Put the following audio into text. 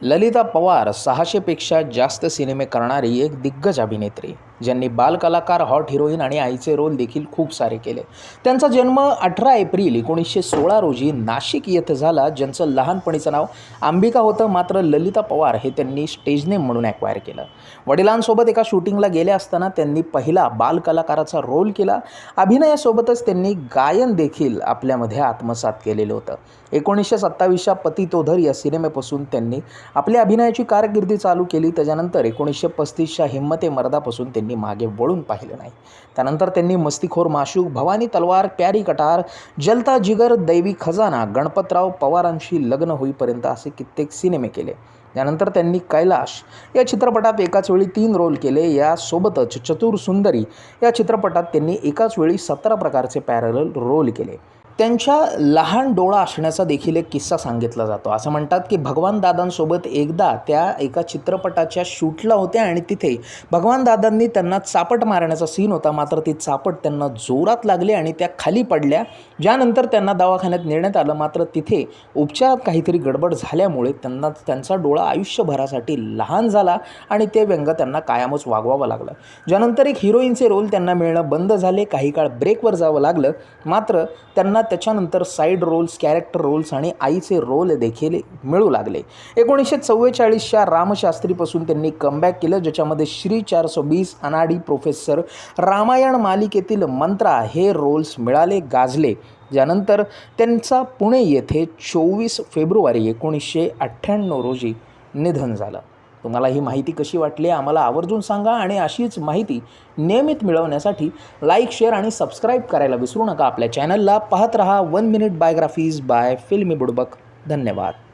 ललिता पवार 600 पेक्षा जास्त सिनेमे करणारी एक दिग्गज अभिनेत्री, ज्यांनी बालकलाकार, हॉट हिरोईन आणि आईचे रोल देखील खूप सारे केले. त्यांचा जन्म 18 एप्रिल 1916 रोजी नाशिक येथे झाला. ज्यांचं लहानपणीचं नाव अंबिका होतं, मात्र ललिता पवार हे त्यांनी स्टेज नेम म्हणून ॲक्वायर केलं. वडिलांसोबत एका शूटिंगला गेले असताना त्यांनी पहिला बालकलाकाराचा रोल केला. अभिनयासोबतच त्यांनी गायन देखील आपल्यामध्ये आत्मसात केलेलं होतं. 1927च्या पतितोधर या सिनेमेपासून त्यांनी आपली अभिनयाची कारकिर्दी चालू केली. त्याच्यानंतर 1935च्या हिम्मते मर्दापासून त्यांनी मागे वळून पाहिलं नाही. त्यानंतर त्यांनी मस्तीखोर माशूक, भवानी तलवार, प्यारी कटार, जलता जिगर, दैवी खजाना, गणपतराव पवारांशी लग्न होईपर्यंत असे कित्येक सिनेमे केले. त्यानंतर त्यांनी कैलाश या चित्रपटात एकाच वेळी 3 रोल केले. यासोबतच चतुर सुंदरी या चित्रपटात त्यांनी एकाच वेळी 17 प्रकारचे पॅरलल रोल केले. त्यांच्या लहान डोळा असण्याचा देखील एक किस्सा सांगितला जातो. असं म्हणतात की भगवान दादांसोबत एकदा त्या एका चित्रपटाच्या शूटला होत्या आणि तिथे भगवान दादांनी त्यांना चापट मारण्याचा सीन होता. मात्र ती चापट त्यांना जोरात लागली आणि त्या खाली पडल्या. ज्यानंतर त्यांना दवाखान्यात नेण्यात आलं. मात्र तिथे उपचारात काहीतरी गडबड झाल्यामुळे त्यांचा डोळा आयुष्यभरासाठी लहान झाला आणि ते व्यंग त्यांना कायमच वागवावं लागलं. ज्यानंतर एक हिरोईनचे रोल त्यांना मिळणं बंद झाले. काही काळ ब्रेकवर जावं लागलं. मात्र त्यांना त्याच्यानंतर साईड रोल्स, कॅरेक्टर रोल्स आणि आईचे रोल देखील मिळू लागले. 1944च्या रामशास्त्रीपासून त्यांनी कमबॅक केलं, ज्याच्यामध्ये श्री 420, अनाडी, प्रोफेसर, रामायण मालिकेतील मंत्रा हे रोल्स मिळाले, गाजले. ज्यानंतर त्यांचा पुणे येथे 24 फेब्रुवारी 1998 रोजी निधन झालं. तुम्हाला ही माहिती कशी वाटली आम्हाला आवर्जून सांगा आणि अशीच माहिती नियमित मिळवण्यासाठी लाईक, शेअर आणि सबस्क्राईब करायला विसरू नका. आपल्या चॅनलला पाहत रहा 1 मिनिट बायोग्राफीज बाय फिल्मी बुडबक. धन्यवाद.